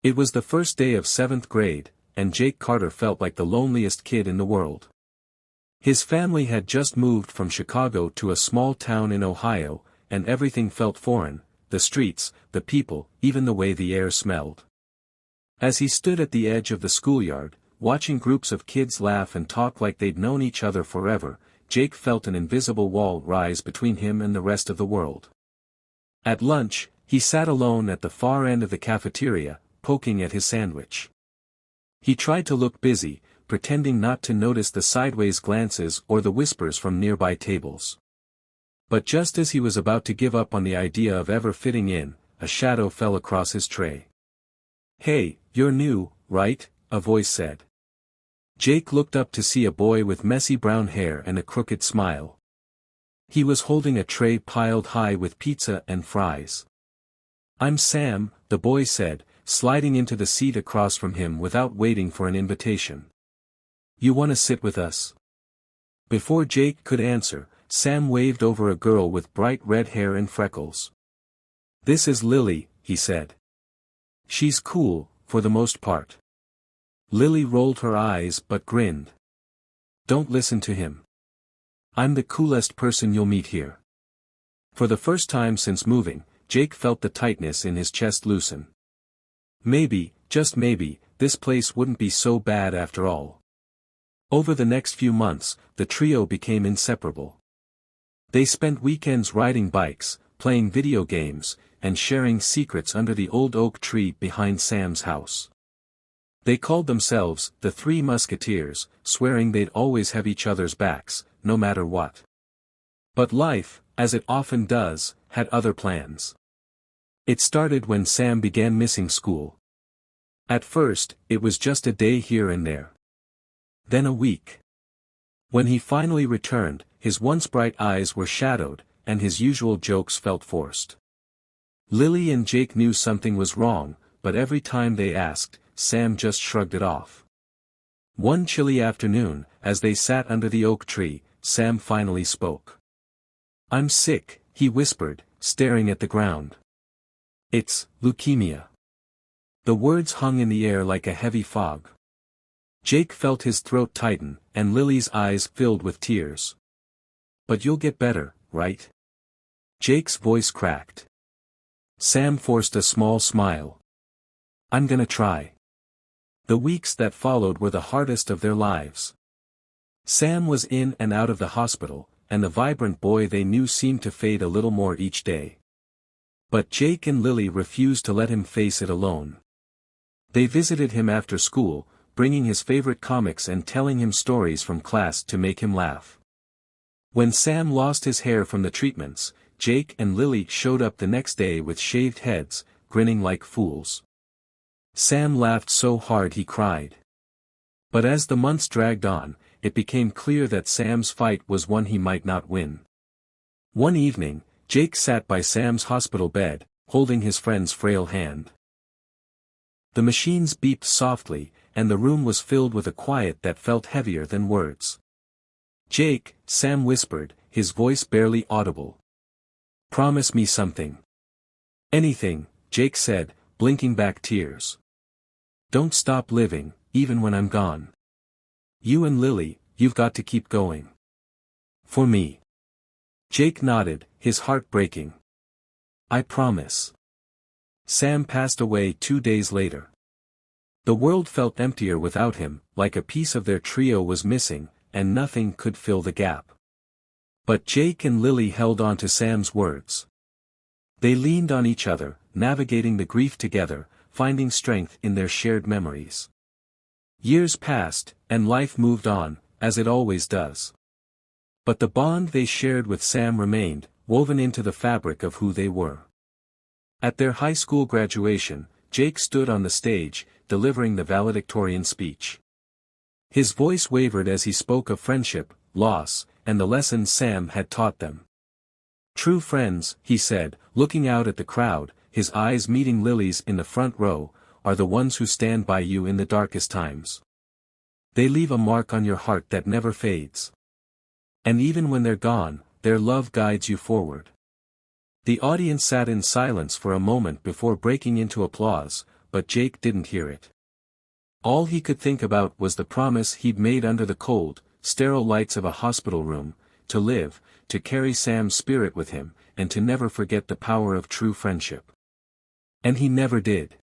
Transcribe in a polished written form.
It was the first day of 7th grade, and Jake Carter felt like the loneliest kid in the world. His family had just moved from Chicago to a small town in Ohio, and everything felt foreign, the streets, the people, even the way the air smelled. As he stood at the edge of the schoolyard, watching groups of kids laugh and talk like they'd known each other forever, Jake felt an invisible wall rise between him and the rest of the world. At lunch, he sat alone at the far end of the cafeteria, poking at his sandwich. He tried to look busy, pretending not to notice the sideways glances or the whispers from nearby tables. But just as he was about to give up on the idea of ever fitting in, a shadow fell across his tray. "Hey, you're new, right?" a voice said. Jake looked up to see a boy with messy brown hair and a crooked smile. He was holding a tray piled high with pizza and fries. "I'm Sam," the boy said, sliding into the seat across from him without waiting for an invitation. "You want to sit with us?" Before Jake could answer, Sam waved over a girl with bright red hair and freckles. "This is Lily," he said. "She's cool, for the most part." Lily rolled her eyes but grinned. "Don't listen to him. I'm the coolest person you'll meet here." For the first time since moving, Jake felt the tightness in his chest loosen. Maybe, just maybe, this place wouldn't be so bad after all. Over the next few months, the trio became inseparable. They spent weekends riding bikes, playing video games, and sharing secrets under the old oak tree behind Sam's house. They called themselves the Three Musketeers, swearing they'd always have each other's backs, no matter what. But life, as it often does, had other plans. It started when Sam began missing school. At first, it was just a day here and there. Then a week. When he finally returned, his once bright eyes were shadowed, and his usual jokes felt forced. Lily and Jake knew something was wrong, but every time they asked, Sam just shrugged it off. One chilly afternoon, as they sat under the oak tree, Sam finally spoke. "I'm sick," he whispered, staring at the ground. "It's leukemia." The words hung in the air like a heavy fog. Jake felt his throat tighten, and Lily's eyes filled with tears. "But you'll get better, right?" Jake's voice cracked. Sam forced a small smile. "I'm gonna try." The weeks that followed were the hardest of their lives. Sam was in and out of the hospital, and the vibrant boy they knew seemed to fade a little more each day. But Jake and Lily refused to let him face it alone. They visited him after school, bringing his favorite comics and telling him stories from class to make him laugh. When Sam lost his hair from the treatments, Jake and Lily showed up the next day with shaved heads, grinning like fools. Sam laughed so hard he cried. But as the months dragged on, it became clear that Sam's fight was one he might not win. One evening, Jake sat by Sam's hospital bed, holding his friend's frail hand. The machines beeped softly, and the room was filled with a quiet that felt heavier than words. "Jake," Sam whispered, his voice barely audible. "Promise me something." "Anything," Jake said, blinking back tears. "Don't stop living, even when I'm gone. You and Lily, you've got to keep going. For me." Jake nodded, his heart breaking. "I promise." Sam passed away 2 days later. The world felt emptier without him, like a piece of their trio was missing, and nothing could fill the gap. But Jake and Lily held on to Sam's words. They leaned on each other, navigating the grief together, finding strength in their shared memories. Years passed, and life moved on, as it always does. But the bond they shared with Sam remained, woven into the fabric of who they were. At their high school graduation, Jake stood on the stage, delivering the valedictorian speech. His voice wavered as he spoke of friendship, loss, and the lessons Sam had taught them. "True friends," he said, looking out at the crowd, his eyes meeting Lily's in the front row, "are the ones who stand by you in the darkest times. They leave a mark on your heart that never fades. And even when they're gone, their love guides you forward." The audience sat in silence for a moment before breaking into applause, but Jake didn't hear it. All he could think about was the promise he'd made under the cold, sterile lights of a hospital room, to live, to carry Sam's spirit with him, and to never forget the power of true friendship. And he never did.